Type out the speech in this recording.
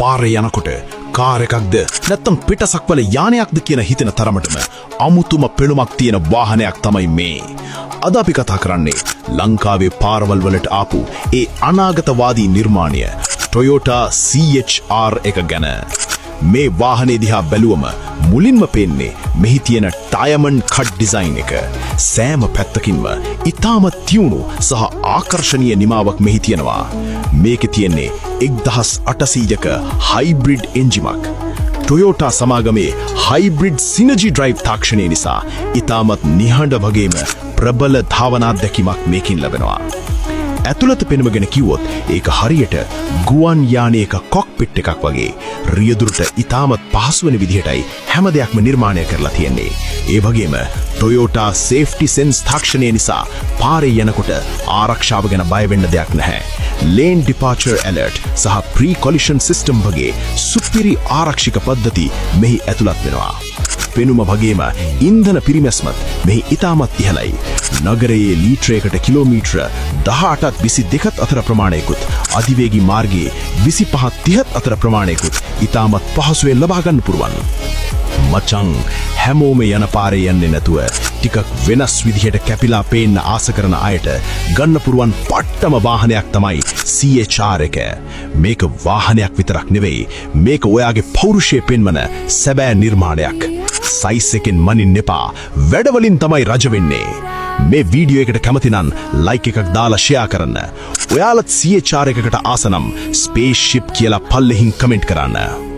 පාරේ යනකොට කාර් එකක්ද නැත්නම් පිටසක්වල යානයක්ද කියන හිතෙන තරමටම අමුතුම පෙළුමක් තියෙන වාහනයක් තමයි මේ. අද අපි කතා කරන්නේ ලංකාවේ පාරවල් වලට ආපු ඒ අනාගතවාදී නිර්මාණය Toyota CHR එක ගැන. මේ වාහනේ දිහා බැලුවම මුලින්ම පේන්නේ මෙහි තියෙන ඩයමන්ඩ් කට් ඩිසයින් එක. සෑම පැත්තකින්ම ඊටම තියුණු සහ ආකර්ශනීය නිමාවක් මෙහි තියෙනවා. මේකේ තියෙන්නේ 1800ක හයිබ්‍රිඩ් එන්ජිමක්. Toyota සමාගමේ හයිබ්‍රිඩ් සිනර්ජි ඩ්‍රයිව් තාක්ෂණය නිසා ඊටමත් නිහඬ වගේම ප්‍රබල ධාවනා දැකීමක් මේකින් ලැබෙනවා. ඇතුළත පෙනුම ගැන කිව්වොත් ඒක හරියට ගුවන් යානයක කොක්පිට් එකක් වගේ රියදුරට ඉතාමත් පහසු වෙන විදිහටයි හැම දෙයක්ම නිර්මාණය කරලා තියෙන්නේ. ඒ වගේම Toyota Safety Sense තාක්ෂණය නිසා පාරේ යනකොට ආරක්ෂාව ගැන බය වෙන්න දෙයක් නැහැ. Lane Departure Alert සහ Pre-Collision System වගේ සුපිරි ආරක්ෂක පද්ධති මෙහි ඇතුළත් වෙනවා. පෙනුම වගේම ඉන්ධන පිරිමැස්මත් මෙහි ඉතාමත් ඉහළයි. නගරයේ ලීටරයකට කිලෝමීටර 18ත් 22ත් අතර ප්‍රමාණයකුත් අධිවේගී මාර්ගයේ 25-30ත් අතර ප්‍රමාණයකුත් ඉතාමත් පහසුවෙන් ලබා ගන්න පුළුවන්. මචං හැමෝම යන පාරේ යන්නේ නැතුව ටිකක් වෙනස් විදිහට කැපිලා පේන්න ආස කරන අයට ගන්න පුරුවන් පට්ටම වාහනයක් තමයි CHR එක. මේක වාහනයක් විතරක් නෙවෙයි, මේක ඔයාගේ පෞරුෂය පෙන්වන සැබෑ නිර්මාණයක්. සයිස් එකෙන් මනින්න එපා, වැඩවලින් තමයි රජ වෙන්නේ. මේ වීඩියෝ එකට කැමති නම් ලයික් එකක් දාලා ෂෙයා කරන්න. ඔයාලත් CHR එකකට ආස නම් ස්පේස්ෂිප් කියලා පල්ලෙහින් කමෙන්ට් කරන්න.